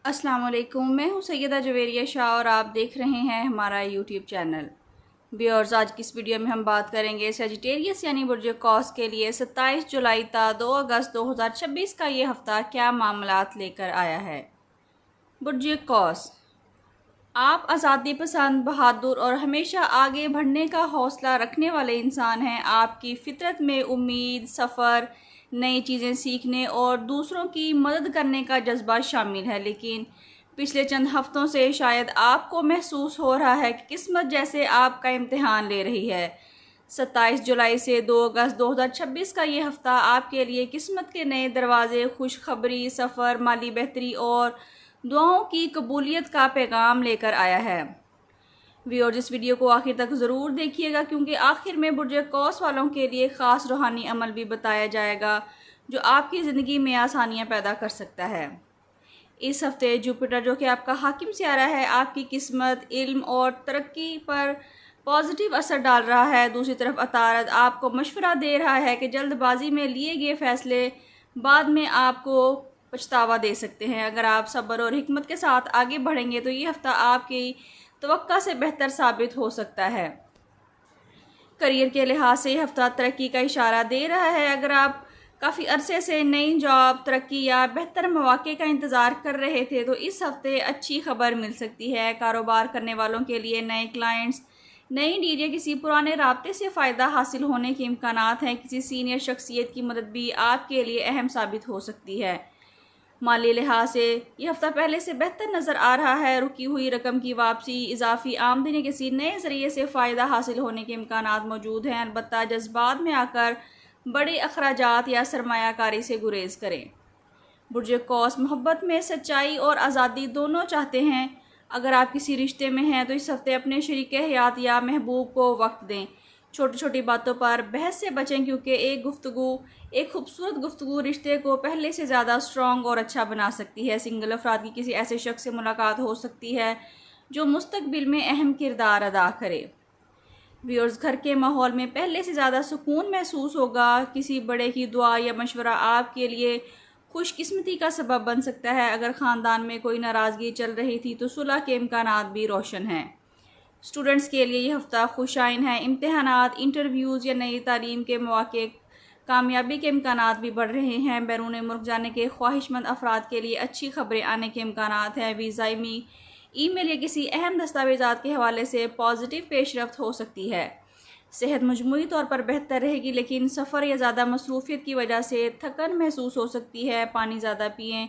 अस्सलाम वालेकुम। मैं हूँ सैयदा जवेरिया शाह और आप देख रहे हैं हमारा यूट्यूब चैनल। व्यूअर्स, आज की इस वीडियो में हम बात करेंगे सजिटेरियस यानी बुर्ज कौस के लिए 27 जुलाई ta 2 अगस्त 2026 का ये हफ़्ता क्या मामलात लेकर आया है। बुर्ज कौस, आप आज़ादी पसंद, बहादुर और हमेशा आगे बढ़ने का हौसला रखने वाले इंसान हैं। आपकी फितरत में उम्मीद, सफ़र, नई चीज़ें सीखने और दूसरों की मदद करने का जज्बा शामिल है, लेकिन पिछले चंद हफ्तों से शायद आपको महसूस हो रहा है कि किस्मत जैसे आपका इम्तिहान ले रही है। 27 जुलाई से 2 अगस्त 2026 का ये हफ़्ता आपके लिए किस्मत के नए दरवाज़े, खुशखबरी, सफ़र, माली बेहतरी और दुआओं की कबूलियत का पैगाम लेकर आया है। व्यूअर्स, इस वीडियो को आखिर तक ज़रूर देखिएगा क्योंकि आखिर में बुर्ज कौस वालों के लिए ख़ास रूहानी अमल भी बताया जाएगा जो आपकी ज़िंदगी में आसानियाँ पैदा कर सकता है। इस हफ्ते जुपिटर, जो कि आपका हाकिम सियारा है, आपकी किस्मत, इल्म और तरक्की पर पॉजिटिव असर डाल रहा है। दूसरी तरफ अतारद आपको मशवरा दे रहा है कि जल्दबाजी में लिए गए फैसले बाद में आपको पछतावा दे सकते हैं। अगर आप सब्र और हिकमत के साथ आगे बढ़ेंगे तो ये हफ़्ता आपकी तवक्का से बेहतर साबित हो सकता है। करियर के लिहाज से ये हफ़्ता तरक्की का इशारा दे रहा है। अगर आप काफ़ी अरसे से नई जॉब, तरक्की या बेहतर मौके का इंतज़ार कर रहे थे तो इस हफ़्ते अच्छी खबर मिल सकती है। कारोबार करने वालों के लिए नए क्लाइंट्स, नई डील या किसी पुराने राब्ते से फ़ायदा हासिल होने के इम्कानात हैं। किसी सीनियर शख्सियत की मदद भी आपके लिए अहम साबित हो सकती है। माली लिहाज से यह हफ़्ता पहले से बेहतर नज़र आ रहा है। रुकी हुई रकम की वापसी, इजाफी आमदनी, किसी नए ज़रिए से फ़ायदा हासिल होने के इम्कानात मौजूद हैं। अलबत्ता जज्बात में आकर बड़े अखराजात या सरमायाकारी से गुरेज करें। बुर्ज कौस मोहब्बत में सच्चाई और आज़ादी दोनों चाहते हैं। अगर आप किसी रिश्ते में हैं तो इस हफ्ते अपने शरीक हयात या महबूब को वक्त दें। छोटी छोटी बातों पर बहस से बचें क्योंकि एक खूबसूरत गुफ्तगू रिश्ते को पहले से ज़्यादा स्ट्रॉन्ग और अच्छा बना सकती है। सिंगल अफराद की किसी ऐसे शख्स से मुलाकात हो सकती है जो मुस्तकबिल में अहम किरदार अदा करे। व्यूअर्स, घर के माहौल में पहले से ज़्यादा सुकून महसूस होगा। किसी बड़े की दुआ या मशवरा आपके लिए खुशकिस्मती का सबब बन सकता है। अगर ख़ानदान में कोई नाराज़गी चल रही थी तो सुलह के इम्कानात भी रोशन हैं। स्टूडेंट्स के लिए यह हफ़्ता खुशाइन है। इम्तहानात, इंटरव्यूज़ या नई तालीम के मौके, कामयाबी के इम्कानात भी बढ़ रहे हैं। बैरून मुल्क जाने के ख्वाहिशमंद अफराद के लिए अच्छी खबरें आने के इम्कानात हैं। वीज़ा, ईमेल या किसी अहम दस्तावेज़ात के हवाले से पॉजिटिव पेशरफ्त हो सकती है। सेहत मजमूई तौर पर बेहतर रहेगी लेकिन सफ़र या ज़्यादा मसरूफियत की वजह से थकन महसूस हो सकती है। पानी ज़्यादा पिएँ,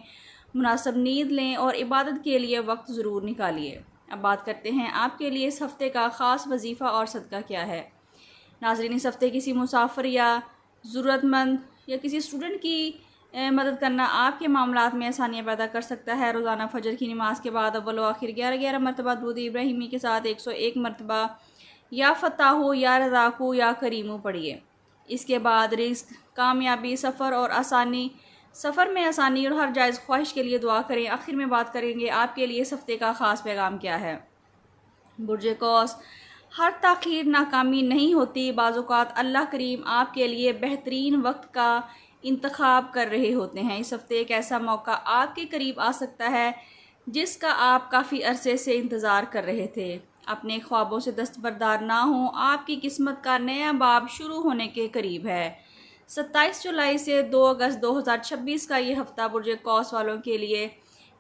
मुनासिब नींद लें और इबादत के लिए वक्त ज़रूर निकालिए। अब बात करते हैं आपके लिए इस हफ़्ते का ख़ास वजीफ़ा और सदका क्या है। नाज़रीन, इस हफ़्ते किसी मुसाफिर या ज़रूरतमंद या किसी स्टूडेंट की मदद करना आपके मामलात में आसानियाँ पैदा कर सकता है। रोज़ाना फजर की नमाज के बाद अव्वल व आखिर 11 मरतबा दुरूद इब्राहिमी के साथ 101 मरतबा या फ़ताहु या रज़ाकु या करीमु पढ़िए। इसके बाद रिज़्क़, कामयाबी, सफ़र में आसानी और हर जायज़ ख्वाहिश के लिए दुआ करें। आखिर में बात करेंगे आपके लिए इस हफ़्ते का ख़ास पैगाम क्या है। बुर्ज कौस, हर ताख़ीर नाकामी नहीं होती। बाज़ औक़ात अल्लाह करीम आपके लिए बेहतरीन वक्त का इंतखाब कर रहे होते हैं। इस हफ़्ते एक ऐसा मौका आपके करीब आ सकता है जिसका आप काफ़ी अरसे से इंतज़ार कर रहे थे। अपने ख्वाबों से दस्तबरदार ना हों, आपकी किस्मत का नया बाब शुरू होने के करीब है। 27 जुलाई से 2 अगस्त 2026 का ये हफ़्ता बुर्ज कौस वालों के लिए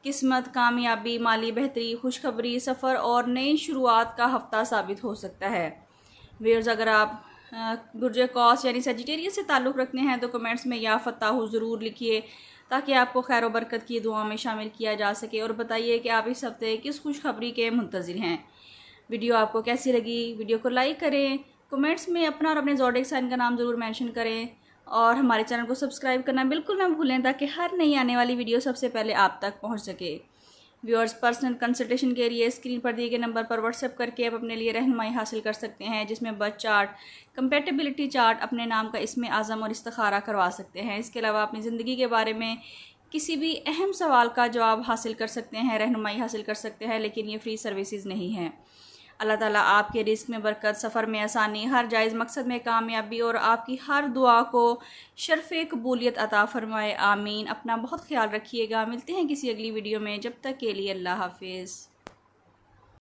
किस्मत, कामयाबी, माली बेहतरी, खुशखबरी, सफ़र और नई शुरुआत का हफ़्ता साबित हो सकता है। व्यूअर्स, अगर आप बुर्ज कौस यानी सजिटेरियस से ताल्लुक़ रखते हैं तो कमेंट्स में या फ़ताहु ज़रूर लिखिए ताकि आपको खैर व बरकत की दुआ में शामिल किया जा सके। और बताइए कि आप इस हफ़्ते किस खुशखबरी के मुंतज़िर हैं। वीडियो आपको कैसी लगी? वीडियो को लाइक करें, कमेंट्स में अपना और अपने ज़ोडिएक साइन का नाम ज़रूर मेंशन करें और हमारे चैनल को सब्सक्राइब करना बिल्कुल ना भूलें ताकि हर नई आने वाली वीडियो सबसे पहले आप तक पहुंच सके। व्यूअर्स, पर्सनल कंसल्टेशन के लिए स्क्रीन पर दिए गए नंबर पर व्हाट्सएप करके आप अपने लिए रहनुमाई हासिल कर सकते हैं जिसमें बर्थ चार्ट, कंपैटिबिलिटी चार्ट, अपने नाम का इस्म आज़म और इस्तिखारा करवा सकते हैं। इसके अलावा अपनी ज़िंदगी के बारे में किसी भी अहम सवाल का जवाब हासिल कर सकते हैं, रहनुमाई हासिल कर सकते हैं, लेकिन ये फ्री सर्विसेज नहीं हैं। اللہ تعالیٰ آپ کے رزق میں برکت، سفر میں آسانی، ہر جائز مقصد میں کامیابی اور آپ کی ہر دعا کو شرف قبولیت عطا فرمائے، آمین۔ اپنا بہت خیال رکھیے گا، ملتے ہیں کسی اگلی ویڈیو میں، جب تک کے لیے اللہ حافظ۔